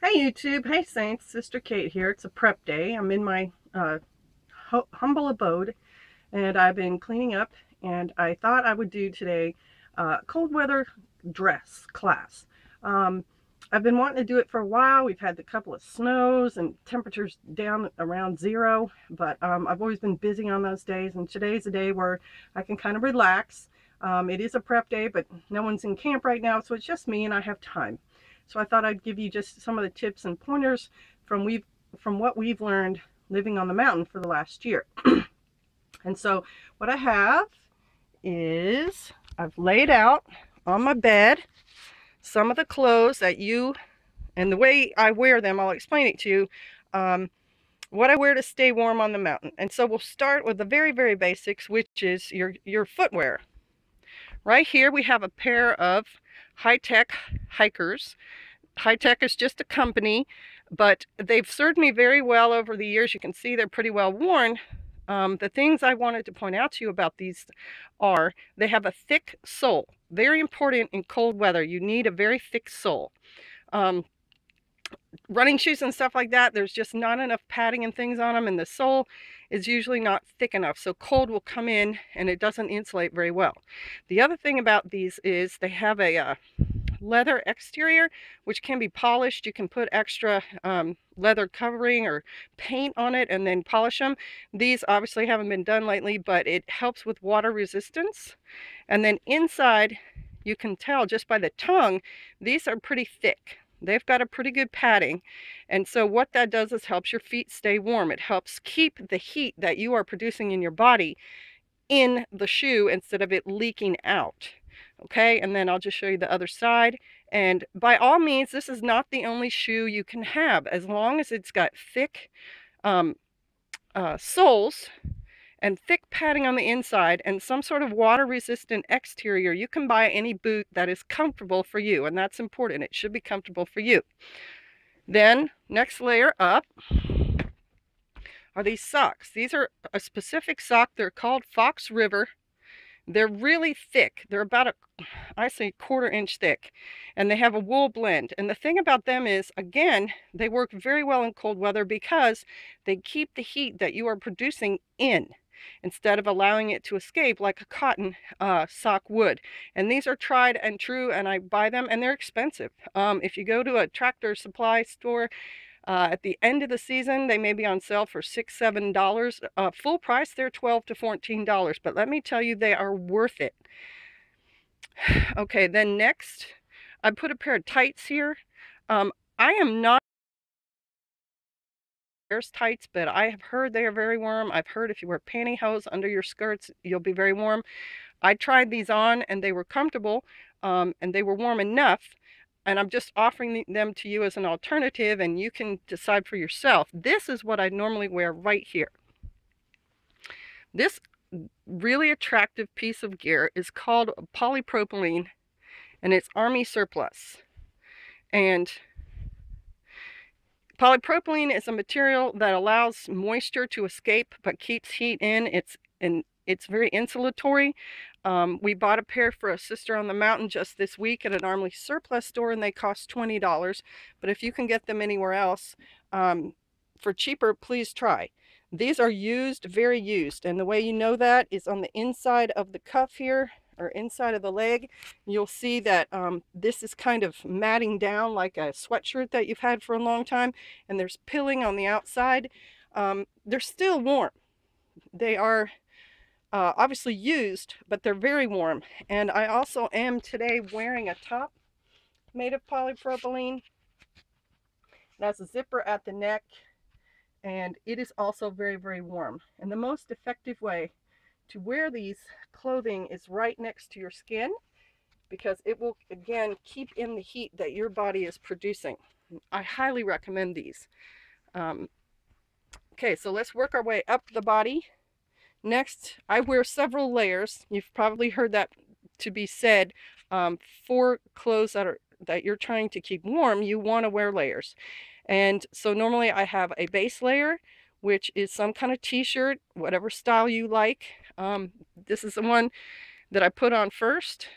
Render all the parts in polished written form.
Hey YouTube, hey Saints, Sister Kate here. It's a prep day. I'm in my humble abode and I've been cleaning up, and I thought I would do today cold weather dress class. I've been wanting to do it for a while. We've had a couple of snows and temperatures down around zero, but I've always been busy on those days, and today's a day where I can kind of relax. It is a prep day, but no one's in camp right now, so it's just me and I have time. So I thought I'd give you just some of the tips and pointers from what we've learned living on the mountain for the last year. And so what I have is I've laid out on my bed some of the clothes that and the way I wear them, I'll explain it to you, what I wear to stay warm on the mountain. And so we'll start with the very, very basics, which is your footwear. Right here we have a pair of high-tech hikers. High-tech is just a company, but they've served me very well over the years. You can see they're pretty well worn. The things I wanted to point out to you about these are they have a thick sole. Very important in cold weather. You need a very thick sole. Running shoes and stuff like that, there's just not enough padding and things on them, and the sole is usually not thick enough, so cold will come in and it doesn't insulate very well. The other thing about these is they have a leather exterior, which can be polished. You can put extra leather covering or paint on it and then polish them. These obviously haven't been done lately, but it helps with water resistance. And then inside, you can tell just by the tongue, these are pretty thick. They've got a pretty good padding, and so what that does is helps your feet stay warm. It helps keep the heat that you are producing in your body in the shoe instead of it leaking out. Okay, and then I'll just show you the other side. And by all means, this is not the only shoe you can have. As long as it's got thick soles and thick padding on the inside and some sort of water resistant exterior, you can buy any boot that is comfortable for you, and that's important. It should be comfortable for you. Then next layer up are these socks. These are a specific sock. They're called Fox River. They're really thick. They're about I say quarter-inch thick, and they have a wool blend. And the thing about them is, again, they work very well in cold weather because they keep the heat that you are producing in instead of allowing it to escape like a cotton sock would. And these are tried and true, and I buy them, and they're expensive. If you go to a Tractor Supply store, at the end of the season, they may be on sale for $6, $7. Full price, they're $12 to $14. But let me tell you, they are worth it. Okay, then next, I put a pair of tights here. I am not tights, but I have heard they are very warm. I've heard if you wear pantyhose under your skirts, you'll be very warm. I tried these on, and they were comfortable, and they were warm enough. And I'm just offering them to you as an alternative, and you can decide for yourself. This is what I normally wear right here. This really attractive piece of gear is called polypropylene, and it's Army surplus. And polypropylene is a material that allows moisture to escape but keeps heat in. It's very insulatory. We bought a pair for a sister on the mountain just this week at an Army surplus store, and they cost $20. But if you can get them anywhere else for cheaper, please try. These are used, very used. And the way you know that is on the inside of the cuff here, or inside of the leg. You'll see that this is kind of matting down like a sweatshirt that you've had for a long time. And there's pilling on the outside. They're still warm. They are obviously used, but they're very warm. And I also am today wearing a top made of polypropylene. It has a zipper at the neck, and it is also very, very warm. And the most effective way to wear these clothing is right next to your skin, because it will, again, keep in the heat that your body is producing. I highly recommend these. Okay, so let's work our way up the body. Next, I wear several layers. You've probably heard that to be said. For clothes that you're trying to keep warm, you want to wear layers. And so normally I have a base layer, which is some kind of t-shirt, whatever style you like. This is the one that I put on first.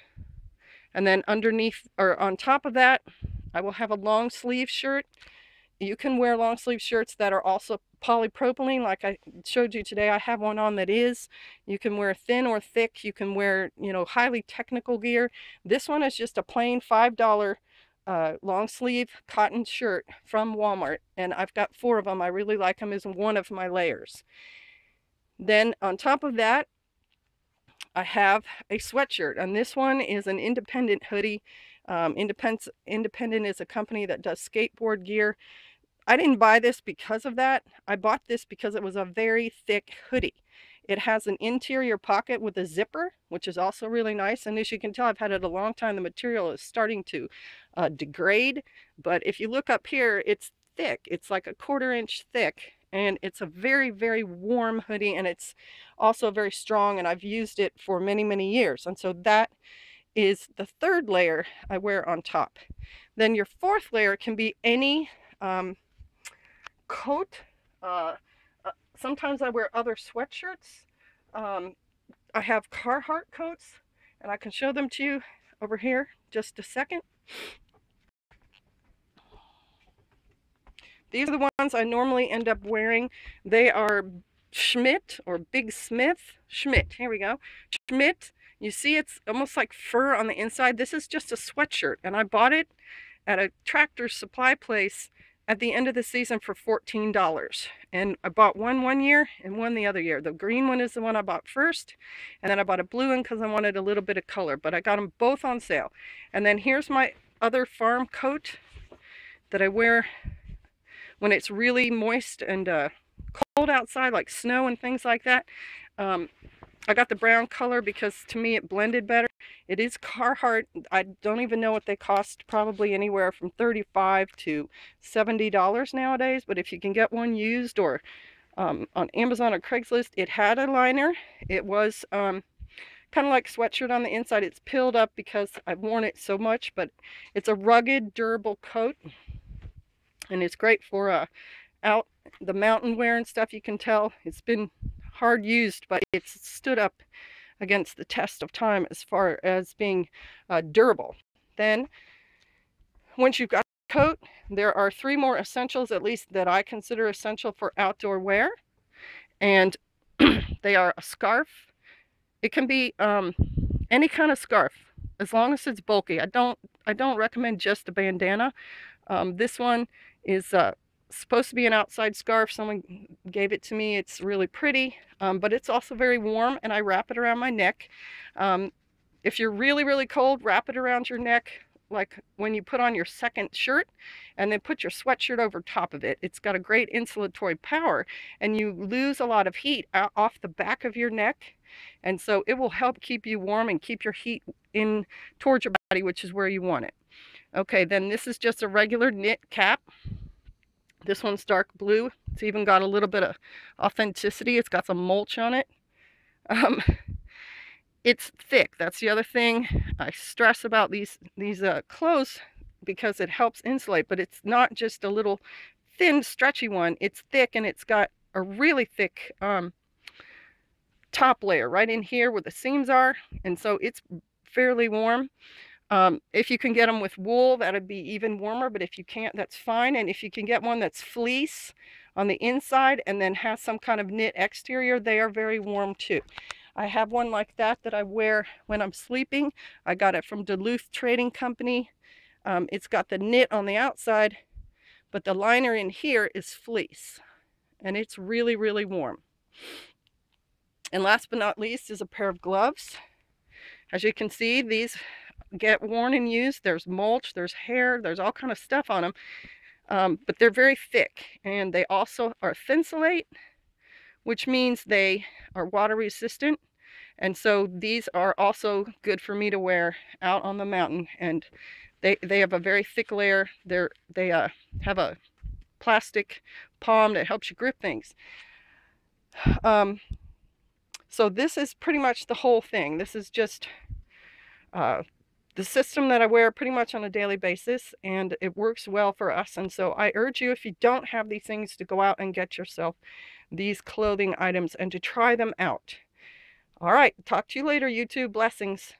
And then underneath, or on top of that, I will have a long sleeve shirt. You can wear long sleeve shirts that are also polypropylene, like I showed you today. I have one on that is. You can wear thin or thick. You can wear, you know, highly technical gear. This one is just a plain $5 long sleeve cotton shirt from Walmart, and I've got 4 of them. I really like them as one of my layers. Then on top of that, I have a sweatshirt, and this one is an Independent hoodie. Independent is a company that does skateboard gear. I didn't buy this because of that. I bought this because it was a very thick hoodie. It has an interior pocket with a zipper, which is also really nice. And as you can tell, I've had it a long time. The material is starting to degrade. But if you look up here, it's thick. It's like a 1/4 inch thick. And it's a very, very warm hoodie. And it's also very strong. And I've used it for many, many years. And so that is the 3rd layer I wear on top. Then your 4th layer can be any coat. Sometimes I wear other sweatshirts. I have Carhartt coats, and I can show them to you over here just a second. These are the ones I normally end up wearing. They are Schmidt or Big Smith. Schmidt, here we go. Schmidt, you see it's almost like fur on the inside. This is just a sweatshirt, and I bought it at a Tractor Supply place at the end of the season for $14. And I bought one year and one the other year. The green one is the one I bought first, and then I bought a blue one because I wanted a little bit of color, but I got them both on sale. And then here's my other farm coat that I wear when it's really moist and cold outside, like snow and things like that. I got the brown color because to me it blended better. It is Carhartt. I don't even know what they cost, probably anywhere from $35 to $70 nowadays, but if you can get one used or on Amazon or Craigslist, it had a liner. It was kind of like sweatshirt on the inside. It's pilled up because I've worn it so much, but it's a rugged, durable coat, and it's great for out the mountain wear and stuff. You can tell it's been hard used, but it's stood up against the test of time as far as being durable. Then once you've got a coat, there are 3 more essentials, at least that I consider essential for outdoor wear, and they are a scarf. It can be any kind of scarf as long as it's bulky. I don't recommend just a bandana. This one is supposed to be an outside scarf. Someone gave it to me. It's really pretty, but it's also very warm, and I wrap it around my neck. If you're really, really cold, wrap it around your neck like when you put on your 2nd shirt, and then put your sweatshirt over top of it. It's got a great insulatory power, and you lose a lot of heat off the back of your neck, and so it will help keep you warm and keep your heat in towards your body, which is where you want it. Okay, then this is just a regular knit cap. This one's dark blue. It's even got a little bit of authenticity. It's got some mulch on it. It's thick. That's the other thing I stress about these clothes, because it helps insulate, but it's not just a little thin, stretchy one. It's thick, and it's got a really thick top layer right in here where the seams are, and so it's fairly warm. If you can get them with wool, that'd be even warmer, but if you can't, that's fine. And if you can get one that's fleece on the inside and then has some kind of knit exterior, they are very warm too. I have one like that I wear when I'm sleeping. I got it from Duluth Trading Company. It's got the knit on the outside, but the liner in here is fleece, and it's really, really warm. And last but not least is a pair of gloves. As you can see, these get worn and used. There's mulch, there's hair, there's all kind of stuff on them, but they're very thick, and they also are thinsulate, which means they are water resistant, and so these are also good for me to wear out on the mountain. And they have a very thick layer. They have a plastic palm that helps you grip things. So this is pretty much the whole thing. This is just the system that I wear pretty much on a daily basis, and it works well for us. And so I urge you, if you don't have these things, to go out and get yourself these clothing items and to try them out. All right, talk to you later, YouTube. Blessings.